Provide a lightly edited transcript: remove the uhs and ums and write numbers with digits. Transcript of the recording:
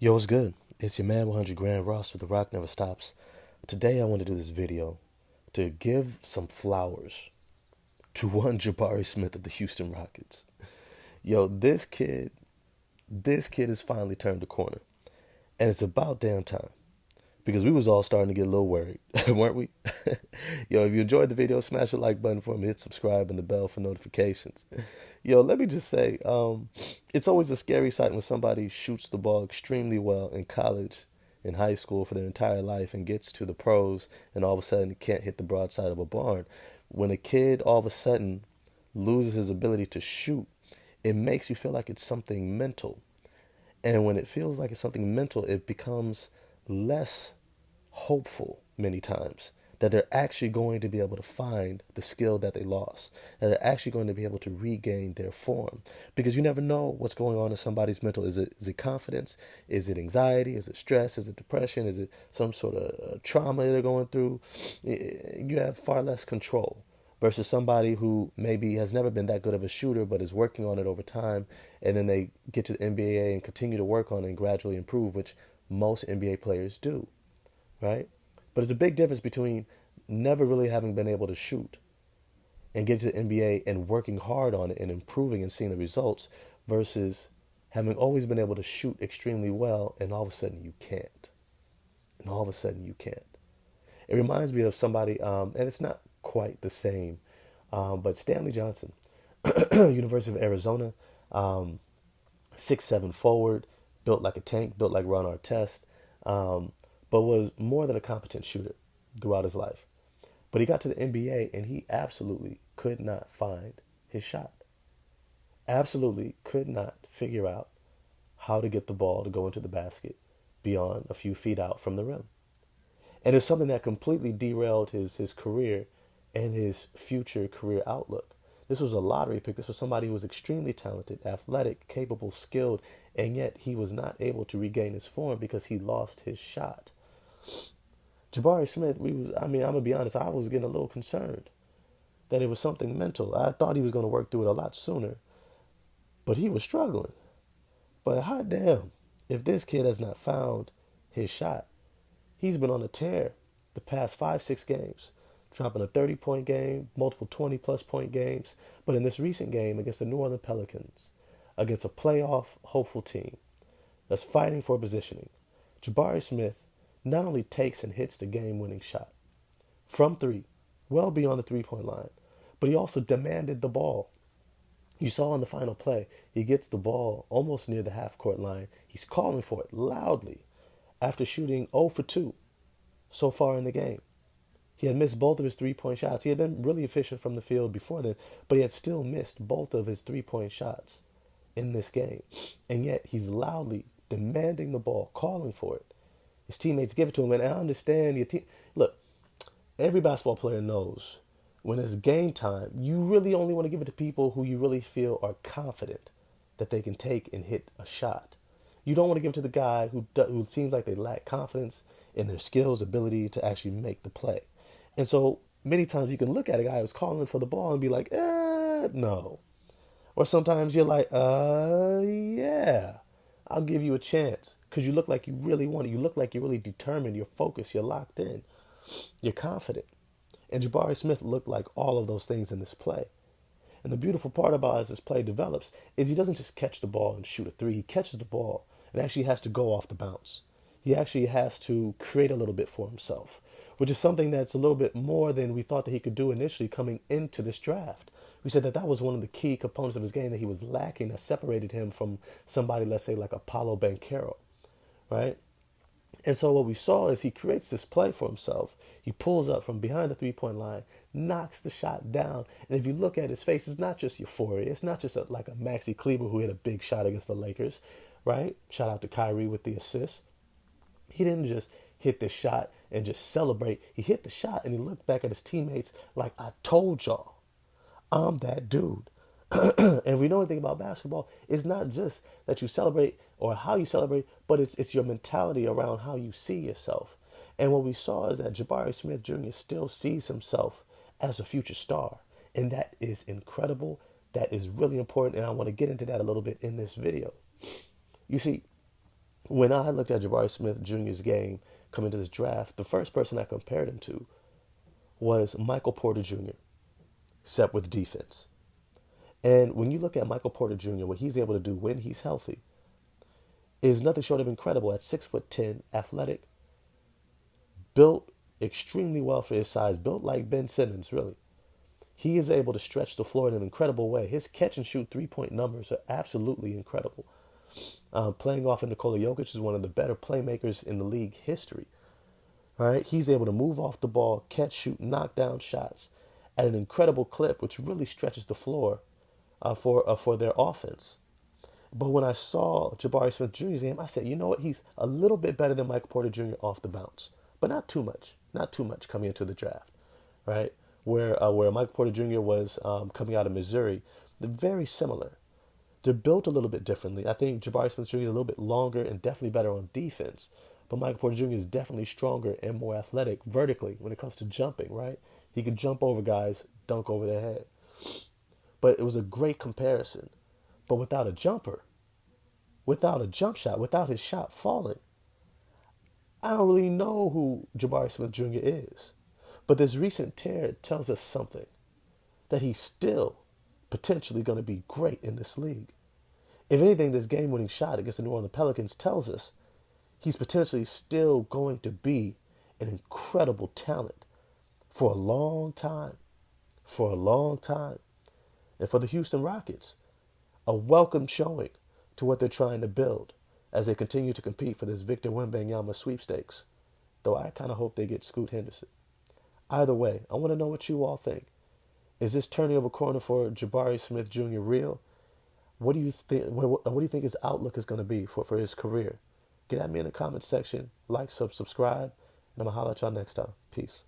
Yo, what's good? It's your man 100 Grand Ross with The Rock Never Stops. Today I want to do this video to give some flowers to one Jabari Smith of the Houston Rockets. Yo, this kid has finally turned the corner. And it's about damn time. Because we was all starting to get a little worried, weren't we? Yo, if you enjoyed the video, smash the like button for me, hit subscribe and the bell for notifications. Yo, let me just say, it's always a scary sight when somebody shoots the ball extremely well in college, in high school for their entire life and gets to the pros and all of a sudden can't hit the broadside of a barn. When a kid all of a sudden loses his ability to shoot, it makes you feel like it's something mental. And when it feels like it's something mental, it becomes less hopeful many times that they're actually going to be able to find the skill that they lost, that they're actually going to be able to regain their form. Because you never know what's going on in somebody's mental. Is it confidence? Is it anxiety? Is it stress? Is it depression? Is it some sort of trauma they're going through? You have far less control versus somebody who maybe has never been that good of a shooter but is working on it over time, and then they get to the NBA and continue to work on it and gradually improve, which most NBA players do, right? But there's a big difference between never really having been able to shoot and getting to the NBA and working hard on it and improving and seeing the results versus having always been able to shoot extremely well and all of a sudden you can't. And all of a sudden you can't. It reminds me of somebody, and it's not quite the same, but Stanley Johnson, University of Arizona, 6'7" forward, built like a tank, built like Ron Artest, but was more than a competent shooter throughout his life. But he got to the NBA and he absolutely could not find his shot. Absolutely could not figure out how to get the ball to go into the basket beyond a few feet out from the rim. And it's something that completely derailed his career and his future career outlook. This was a lottery pick. This was somebody who was extremely talented, athletic, capable, skilled, and yet he was not able to regain his form because he lost his shot. Jabari Smith, I'm gonna be honest, I was getting a little concerned that it was something mental. I thought he was gonna work through it a lot sooner, but he was struggling. But hot damn, if this kid has not found his shot, he's been on a tear the past 5, 6 games, dropping a 30-point game, multiple 20-plus point games. But in this recent game against the New Orleans Pelicans, against a playoff hopeful team that's fighting for positioning, Jabari Smith not only takes and hits the game-winning shot from three, well beyond the three-point line, but he also demanded the ball. You saw in the final play, he gets the ball almost near the half-court line. He's calling for it loudly after shooting 0 for 2 so far in the game. He had missed both of his three-point shots. He had been really efficient from the field before then, but he had still missed both of his three-point shots in this game. And yet he's loudly demanding the ball, calling for it. His teammates give it to him, and I understand your team. Look, every basketball player knows when it's game time, you really only want to give it to people who you really feel are confident that they can take and hit a shot. You don't want to give it to the guy who seems like they lack confidence in their skills, ability to actually make the play. And so many times you can look at a guy who's calling for the ball and be like, no. Or sometimes you're like, yeah, I'll give you a chance. Because you look like you really want it. You look like you're really determined. You're focused. You're locked in. You're confident. And Jabari Smith looked like all of those things in this play. And the beautiful part about as this play develops is he doesn't just catch the ball and shoot a three. He catches the ball and actually has to go off the bounce. He actually has to create a little bit for himself, which is something that's a little bit more than we thought that he could do initially coming into this draft. We said that that was one of the key components of his game that he was lacking, that separated him from somebody, let's say, like Apollo Banchero, right? And so what we saw is he creates this play for himself. He pulls up from behind the three-point line, knocks the shot down. And if you look at his face, it's not just euphoria. It's not just like a Maxi Kleber who hit a big shot against the Lakers, right? Shout out to Kyrie with the assist. He didn't just hit the shot and just celebrate. He hit the shot and he looked back at his teammates like, I told y'all, I'm that dude. And if we know anything about basketball, it's not just that you celebrate or how you celebrate, but it's your mentality around how you see yourself. And what we saw is that Jabari Smith Jr. still sees himself as a future star. And that is incredible. That is really important. And I want to get into that a little bit in this video. You see, When I looked at Jabari Smith Jr.'s game coming to this draft, the first person I compared him to was Michael Porter Jr., except with defense. And when you look at Michael Porter Jr., what he's able to do when he's healthy is nothing short of incredible. At 6'10", athletic, built extremely well for his size, built like Ben Simmons, really. He is able to stretch the floor in an incredible way. His catch and shoot 3-point numbers are absolutely incredible. Playing off of Nikola Jokic is one of the better playmakers in the league history. All right, he's able to move off the ball, catch, shoot, knock down shots at an incredible clip, which really stretches the floor for their offense. But when I saw Jabari Smith Jr.'s game, I said, you know what? He's a little bit better than Michael Porter Jr. off the bounce, but not too much. Not too much coming into the draft, right? Where Michael Porter Jr. was coming out of Missouri, they're very similar. They're built a little bit differently. I think Jabari Smith Jr. is a little bit longer and definitely better on defense, but Michael Porter Jr. is definitely stronger and more athletic vertically when it comes to jumping, right? He could jump over guys, dunk over their head. But it was a great comparison. But without a jumper, without a jump shot, without his shot falling, I don't really know who Jabari Smith Jr. is. But this recent tear tells us something, that he's still potentially going to be great in this league. If anything, this game-winning shot against the New Orleans Pelicans tells us he's potentially still going to be an incredible talent for a long time. For a long time. And for the Houston Rockets, a welcome showing to what they're trying to build as they continue to compete for this Victor Wembanyama sweepstakes. Though I kind of hope they get Scoot Henderson. Either way, I want to know what you all think. Is this turning of a corner for Jabari Smith Jr. real? What do you think? What do you think his outlook is going to be for his career? Get at me in the comment section. Like, subscribe, and I'm gonna holler at y'all next time. Peace.